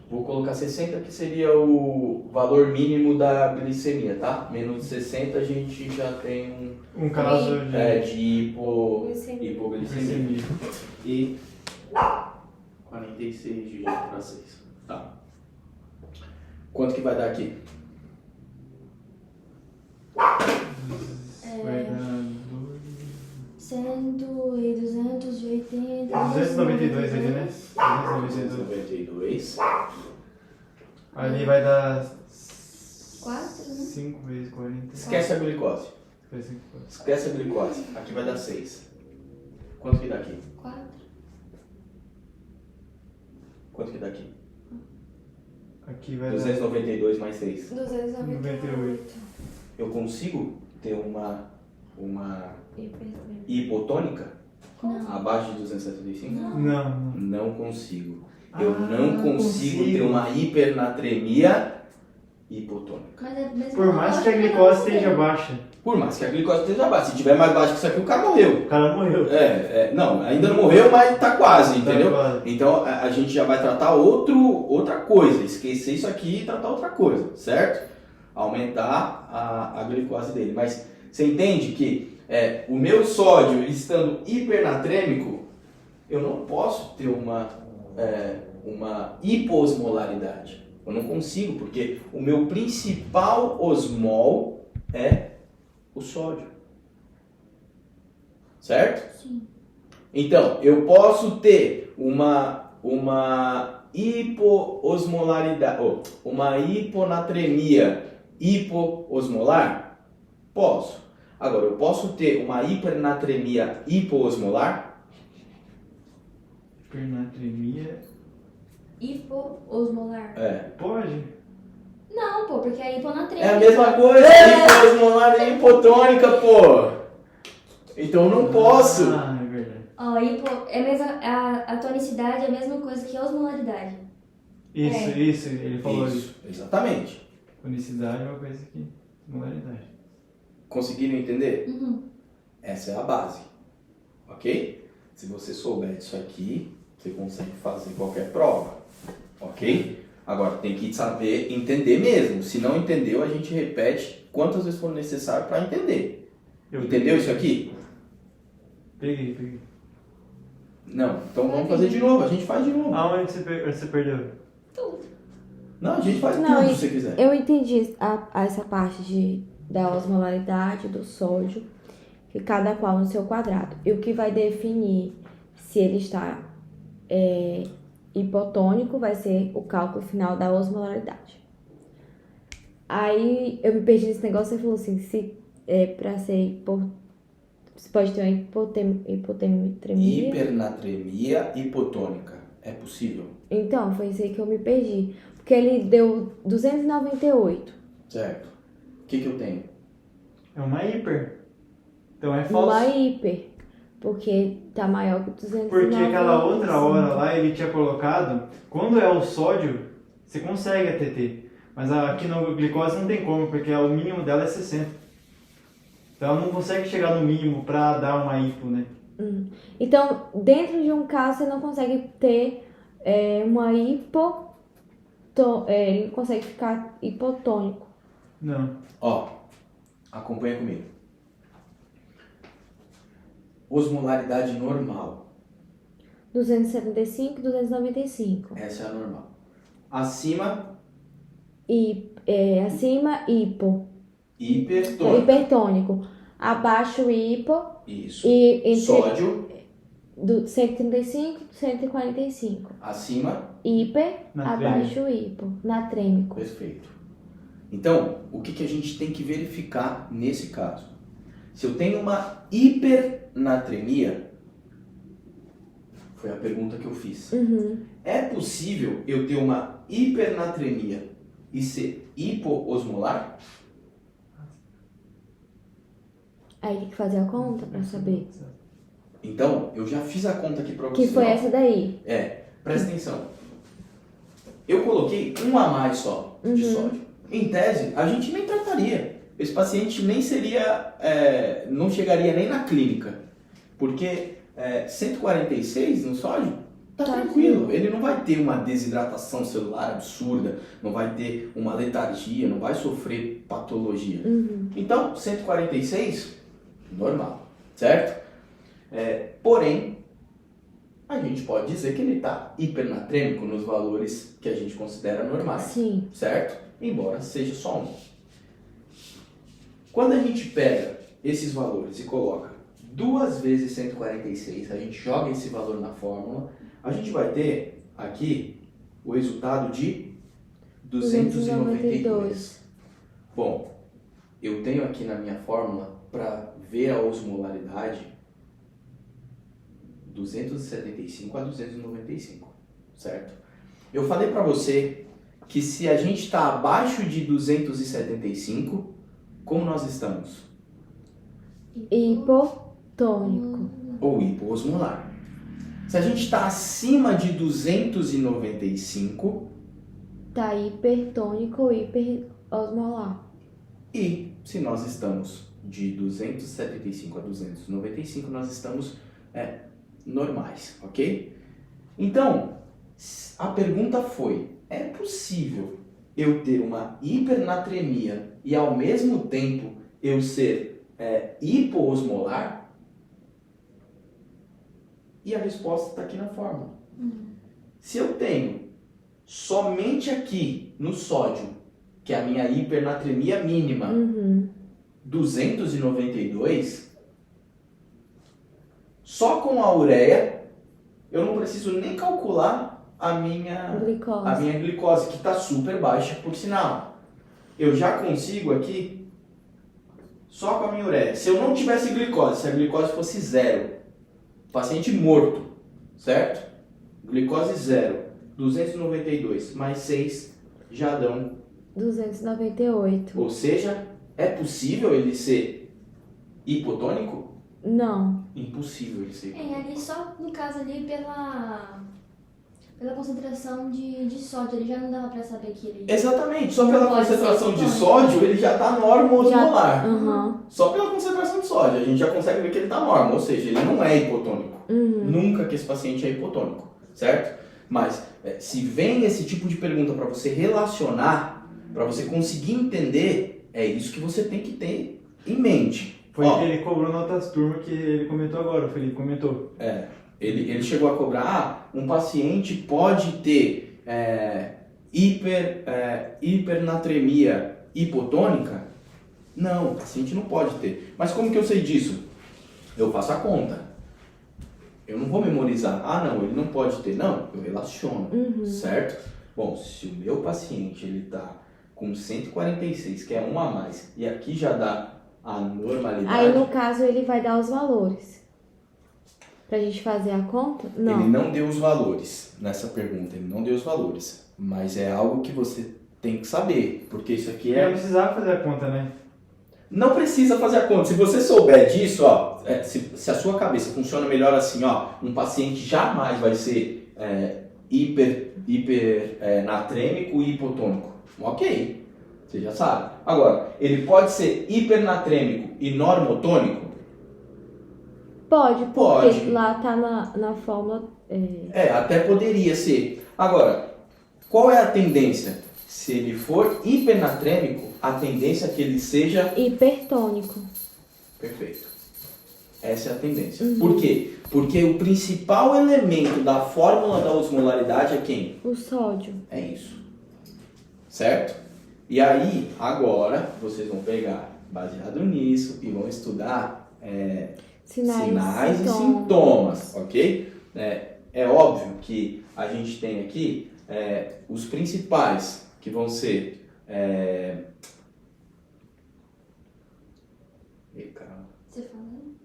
Vou colocar 60, que seria o valor mínimo da glicemia, tá? Menos de 60 a gente já tem Um caso de de hipoglicemia. E 46 dividido por 6. Tá. Quanto que vai dar aqui? Vai dar 100 e 280. 292 ali, né? 292. 292. Ali vai dar 4, né? 5 vezes 40. Esquece a glicose. Vai ser 4. Esquece a glicose. Aqui vai dar 6. Quanto que dá aqui? 4. Quanto que dá aqui? Aqui vai dar 292 mais 6. 298. Eu consigo ter uma Hipertremia. hipotônica Não. abaixo de 275? Não, não. Não consigo. Eu Ah, não consigo ter consigo. uma hipernatremia hipotônica. Mas é mesmo Por mais que a glicose esteja baixa, Por mais que a glicose esteja baixa. Se tiver mais baixa que isso aqui, o cara morreu. o cara morreu. Não, ainda não morreu, mas tá quase, entendeu? Tá quase. Então a gente já vai tratar outra coisa. Esquecer isso aqui e tratar outra coisa, certo? Aumentar a glicose dele. Mas você entende que o meu sódio estando hipernatrêmico, eu não posso ter uma hiposmolaridade. Eu não consigo, porque o meu principal osmol é o sódio. Certo? Sim. Então, eu posso ter uma hipoosmolaridade, uma hiponatremia hipoosmolar? Posso. Agora, eu posso ter uma hipernatremia hipoosmolar? Hipernatremia. Hipoosmolar. Pode? Não, pô, porque é hiponatremia. É a mesma coisa, hipoosmolar e hipotônica, pô. Então eu não posso. Ah, é verdade. Ó, a tonicidade é a mesma coisa que a osmolaridade. Isso, ele falou isso. Exatamente. Unicidade é uma coisa que. Modalidade. Conseguiram entender? Uhum. Essa é a base, ok? Se você souber disso aqui, você consegue fazer qualquer prova, ok? Agora tem que saber entender mesmo. Se não entendeu, a gente repete quantas vezes for necessário para entender. Entendeu isso aqui? Peguei. Não. Então vamos fazer de novo. A gente faz de novo. Aonde você perdeu? Tudo. Não, a gente faz Não, tudo se você quiser. Eu entendi essa parte da osmolaridade, do sódio, que cada qual no seu quadrado. E o que vai definir se ele está hipotônico vai ser o cálculo final da osmolaridade. Aí eu me perdi nesse negócio e falou assim, se para ser você pode ter uma hipotermia. Hipernatremia hipotônica. É possível? Então, foi isso aí que eu me perdi. Porque ele deu 298. Certo. O que eu tenho? É uma hiper. Então é falso. Uma hiper. Porque tá maior que 295. Porque aquela outra hora lá ele tinha colocado, quando é o sódio, você consegue a TT. Mas aqui na glicose não tem como, porque o mínimo dela é 60. Então ela não consegue chegar no mínimo pra dar uma hipo, né? Então, dentro de um caso, você não consegue ter uma ele não consegue ficar hipotônico. Não. Ó, acompanha comigo. Osmolaridade normal. 275, 295. Essa é a normal. Acima, Acima, hipertônico. hipertônico. Abaixo, hipo. Isso. E entre Sódio, do 135, 145. acima. Hiper, Natrêmico. abaixo, hipo. Natrêmico. Perfeito. Então, o que a gente tem que verificar nesse caso? Se eu tenho uma hipernatremia, foi a pergunta que eu fiz. É possível eu ter uma hipernatremia e ser hipoosmolar? Aí tem que fazer a conta pra saber. Então, eu já fiz a conta aqui pra você. Que foi ó. essa daí. Presta atenção. Eu coloquei um a mais só de sódio. Em tese, a gente nem trataria. Esse paciente nem seria, não chegaria nem na clínica. Porque 146 no sódio, tá tranquilo. Ele não vai ter uma desidratação celular absurda, não vai ter uma letargia, não vai sofrer patologia. Então, 146, normal, certo? Porém, a gente pode dizer que ele está hipernatrêmico nos valores que a gente considera normais. Sim. Certo? Embora seja só um. Quando a gente pega esses valores e coloca 2 vezes 146, a gente joga esse valor na fórmula, a gente vai ter aqui o resultado de 292. Bom, eu tenho aqui na minha fórmula, para ver a osmolaridade, 275 a 295, certo? Eu falei para você que se a gente está abaixo de 275, como nós estamos? Hipotônico. Ou hipoosmolar. Se a gente está acima de 295, Tá hipertônico ou hiperosmolar. e se nós estamos de 275 a 295, nós estamos normais, ok? Então, a pergunta foi, é possível eu ter uma hipernatremia e ao mesmo tempo eu ser hipoosmolar? E a resposta está aqui na fórmula. Se eu tenho somente aqui no sódio, que é a minha hipernatremia mínima, 292, só com a ureia eu não preciso nem calcular a minha glicose, que está super baixa, por sinal. Eu já consigo aqui só com a minha ureia. Se eu não tivesse glicose, se a glicose fosse 0, paciente morto, certo? Glicose 0, 292 mais 6 já dão 298. Ou seja, é possível ele ser hipotônico? Não. Impossível ele ser hipotônico. Ali só no caso ali pela concentração de sódio, ele já não dava pra saber que ele... Exatamente, só Não pela pode concentração ser de hipotônico. sódio ele já está normo-osmolar. Aham. Só pela concentração de sódio a gente já consegue ver que ele está normo, ou seja, ele não é hipotônico. Nunca que esse paciente é hipotônico, certo? Mas se vem esse tipo de pergunta para você relacionar, para você conseguir entender, é isso que você tem que ter em mente. Foi o que ele cobrou na outra turma que ele comentou agora, o Felipe comentou. Ele chegou a cobrar, um paciente pode ter hipernatremia hipotônica? Não, o paciente não pode ter. Mas como que eu sei disso? Eu faço a conta. Eu não vou memorizar. Ah, não, ele não pode ter. Não, eu relaciono, certo? Bom, se o meu paciente ele está com 146, que é um a mais, e aqui já dá a normalidade... Aí, no caso, ele vai dar os valores. Pra gente fazer a conta? Não. Ele não deu os valores nessa pergunta, ele não deu os valores. Mas é algo que você tem que saber, porque isso aqui Não precisava fazer a conta, né? Não precisa fazer a conta. Se você souber disso, ó, se a sua cabeça funciona melhor assim, ó, um paciente jamais vai ser hipernatrêmico e hipotônico. Ok, você já sabe. Agora, ele pode ser hipernatrêmico e normotônico? Pode, porque Pode. lá tá na fórmula... Até poderia ser. Agora, qual é a tendência? Se ele for hipernatrêmico, a tendência é que ele seja... hipertônico. Perfeito. Essa é a tendência. Por quê? Porque o principal elemento da fórmula da osmolaridade é quem? O sódio. É isso. Certo? E aí, agora, vocês vão pegar, baseado nisso, e vão estudar sinais e sintomas, ok? É óbvio que a gente tem aqui os principais, que vão ser... Você falando?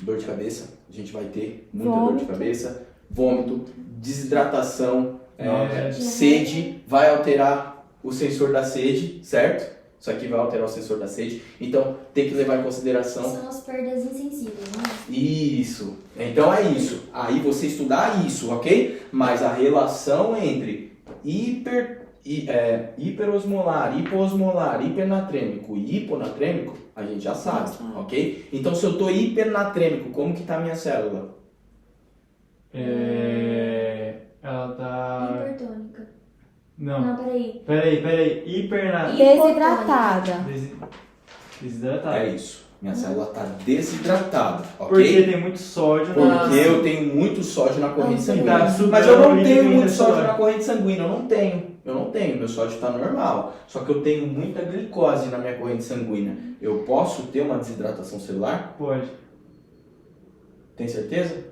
Dor de cabeça, a gente vai ter muita dor de cabeça, vômito, desidratação, sede, vai alterar o sensor da sede, certo? Isso aqui vai alterar o sensor da sede, então tem que levar em consideração... São as perdas insensíveis, né? Isso, então é isso, aí você estudar isso, ok? Mas a relação entre hiperosmolar, hipoosmolar, hipernatrêmico e hiponatrêmico, a gente já sabe, ok? Então, se eu estou hipernatrêmico, como que está a minha célula? Ela tá... Hipertônica. Não. Não, peraí. Peraí. Desidratada. Desidratada. É isso. Minha célula está desidratada, Porque ok? tem muito sódio Porque eu tenho muito sódio na corrente Tá sanguínea. sugando Mas eu não o tenho líquido muito sódio intracelular. na corrente sanguínea, eu não tenho. Meu sódio está normal. Só que eu tenho muita glicose na minha corrente sanguínea. Eu posso ter uma desidratação celular? Pode. Tem certeza?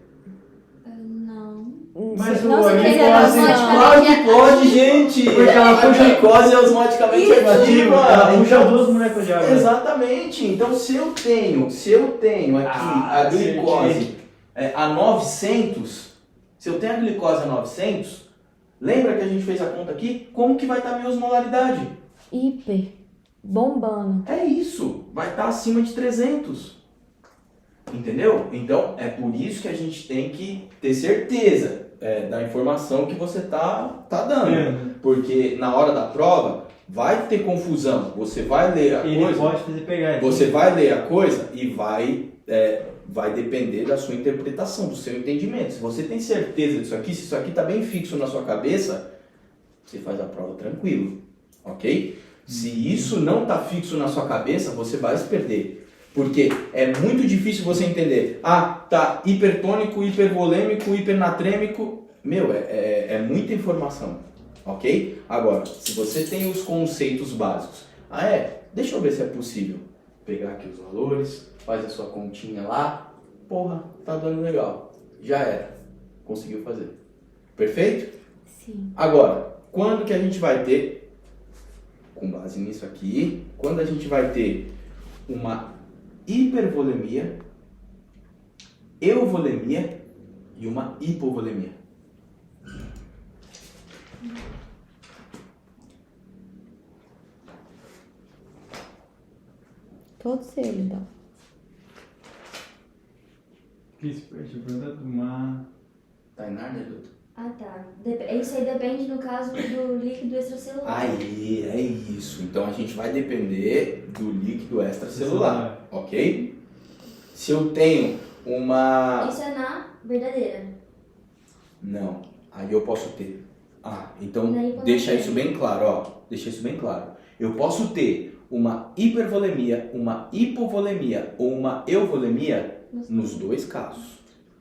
Não. Mas Não o sei a se é glicose... relação. Claro que pode, gente! Porque ela A puxa- glicose é osmoticamente ativa. Ela puxa Então, 2 moléculas de água. exatamente. Então, se eu tenho aqui a glicose a 900, se eu tenho a glicose a 900, lembra que a gente fez a conta aqui? Como que vai estar a minha osmolaridade? Hiper. Bombando. É isso, vai estar acima de 300. Entendeu? Então, é por isso que a gente tem que ter certeza da informação que você tá dando. Porque na hora da prova, vai ter confusão. Você vai ler a Ele coisa... pode fazer pegar. Você vai ler a coisa e vai depender da sua interpretação, do seu entendimento. Se você tem certeza disso aqui, se isso aqui está bem fixo na sua cabeça, você faz a prova tranquilo, ok? Se isso não está fixo na sua cabeça, você vai se perder. Porque é muito difícil você entender. Ah, tá, hipertônico, hipervolêmico, hipernatrêmico. Meu, é muita informação, ok? Agora, se você tem os conceitos básicos. Deixa eu ver se é possível. Pegar aqui os valores, faz a sua continha lá. Porra, tá dando legal. Já era. Conseguiu fazer. Perfeito? Sim. Agora, quando que a gente vai ter, com base nisso aqui, quando a gente vai ter uma hipervolemia, euvolemia e uma hipovolemia? Todos eles, então. Isso, deixa eu perguntar uma... Tainá, né, doutor? Ah, tá. Isso aí depende, no caso, do líquido extracelular. Aí, é isso. Então a gente vai depender do líquido extracelular, ok? Se eu tenho uma... Isso é na verdadeira. Não, aí eu posso ter. Então Daí, quando deixa eu isso bem claro, ó. Deixa isso bem claro. Eu posso ter uma hipervolemia, uma hipovolemia ou uma euvolemia nos dois casos,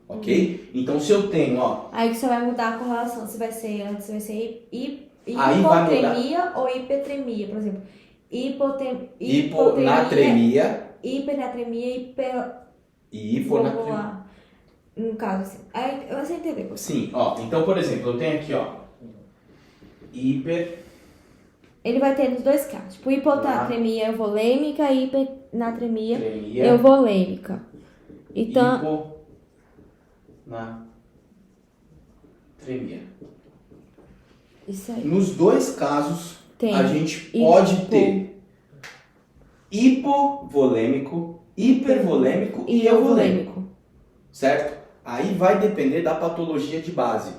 ok? Então se eu tenho, ó... Aí que você vai mudar a correlação. Se vai ser Aí vai hipotremia ou hipertremia, por exemplo. Hiponatremia Hipernatremia, e hiponatremia. Vamos lá. No caso, assim. Aí você entendeu. Sim, ó. Então, por exemplo, eu tenho aqui, ó. Ele vai ter nos dois casos. Tipo, hiponatremia euvolêmica e hipernatremia Hipertremia. euvolêmica. Então, Hiponatremia. isso aí. Nos dois casos, Tem a gente pode ter hipovolêmico, hipervolêmico e euvolêmico, certo? Aí vai depender da patologia de base,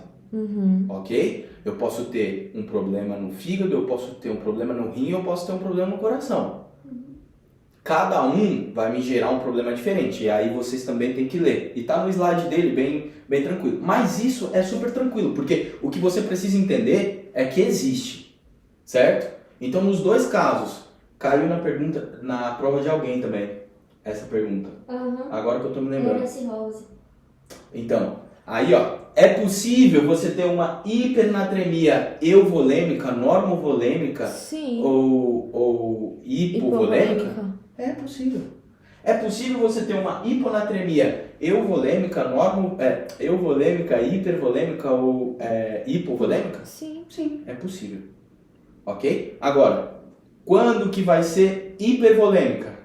ok? Eu posso ter um problema no fígado, eu posso ter um problema no rim, eu posso ter um problema no coração. Cada um vai me gerar um problema diferente, e aí vocês também têm que ler. E tá no slide dele bem tranquilo. Mas isso é super tranquilo, porque o que você precisa entender é que existe, certo? Então, nos dois casos, caiu na prova de alguém também, essa pergunta. Agora que eu tô me lembrando. Era cirrose. Então, aí ó, é possível você ter uma hipernatremia euvolêmica, normovolêmica Sim. ou hipovolêmica? É possível. É possível você ter uma hiponatremia euvolêmica, euvolêmica, hipervolêmica ou hipovolêmica? Sim. Sim, é possível. Ok? Agora, quando que vai ser hipervolêmica?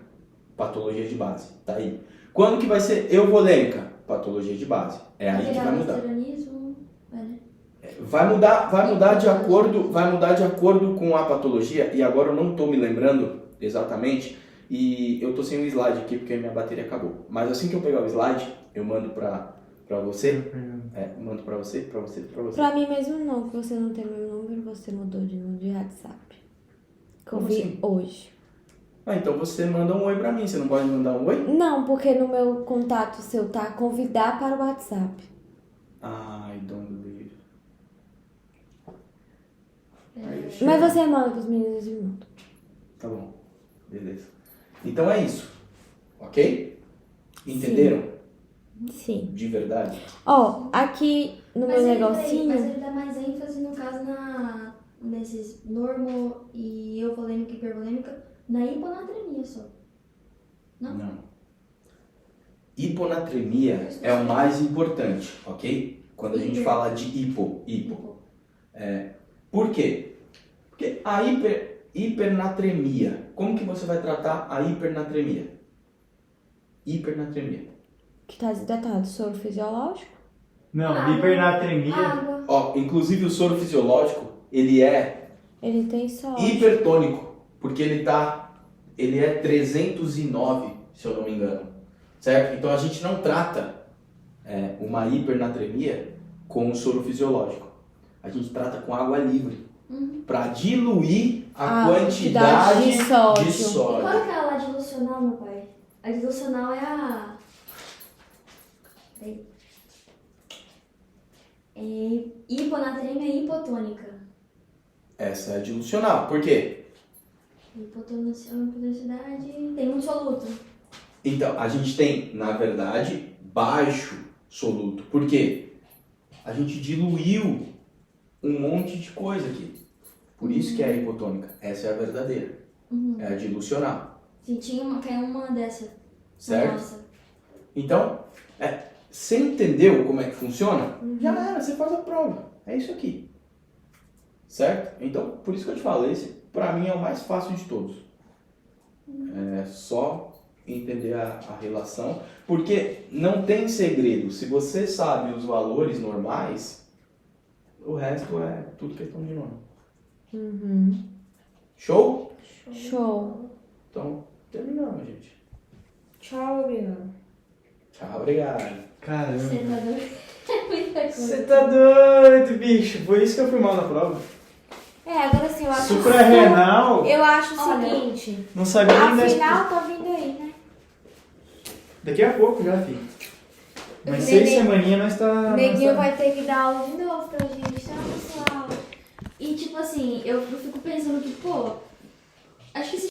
Patologia de base, tá aí. Quando que vai ser euvolêmica? Patologia de base. É aí que vai mudar. Vai mudar de acordo com a patologia, e agora eu não estou me lembrando exatamente, e eu tô sem o slide aqui porque minha bateria acabou. Mas assim que eu pegar o slide, eu mando pra você. Mando pra você. Pra mim mesmo não, que você não tem meu número, você mudou de número de WhatsApp. Que eu Como vi assim? hoje. Então você manda um oi pra mim, você não pode mandar um oi? Não, porque no meu contato seu tá convidar para o WhatsApp. I don't believe. Mas você manda pros meninos e manda. Tá bom, beleza. Então é isso. Ok? Entenderam? Sim. De verdade? Ó, aqui no meu negocinho. Mas ele dá mais ênfase, no caso, nesses normo e euvolêmica e hipervolêmica, na hiponatremia só. Não? Hiponatremia é o mais importante, ok? Quando a gente fala de hipo. Por quê? Porque a hipernatremia, como que você vai tratar a hipernatremia? Hipernatremia. Que tá desidratado, soro fisiológico. Não, Água. hipernatremia. Água. Ó, inclusive o soro fisiológico, ele é Ele tem sódio. hipertônico, porque ele é 309, se eu não me engano, certo? Então a gente não trata uma hipernatremia com o soro fisiológico. A gente trata com água livre, para diluir a quantidade de sódio. de E sódio. qual é aquela lá dilucional, meu pai? A dilucional é a... Peraí. É hiponatremia e hipotônica. Essa é a dilucional. Por quê? Hipotonicidade tem um soluto. Então, a gente tem, na verdade, baixo soluto. Por quê? A gente diluiu um monte de coisa aqui. Por isso que é a hipotônica. Essa é a verdadeira. É a dilucional. Sim, tinha uma dessa. Certo? Nossa. Então, você entendeu como é que funciona? Já era, você faz a prova. É isso aqui. Certo? Então, por isso que eu te falo, esse pra mim é o mais fácil de todos. É só entender a relação, porque não tem segredo. Se você sabe os valores normais, o resto é tudo questão de nome. Show? Show. Então, terminamos, gente. Tchau, obrigado. Tchau, obrigado. Caramba. Você tá doido? É muita coisa. Você tá doido, bicho. Foi isso que eu fui mal na prova. Agora sim, eu acho Suprarrenal, Eu acho o Olha, seguinte. não sabia nem da Afinal, tá vindo aí, né? Daqui a pouco já, filho. Mas Neném- 6 semaninhas nós tá... Neguinho nós tá... vai ter que dar aula de novo pra gente, tá, pessoal? E tipo assim, eu fico pensando que, pô, acho que se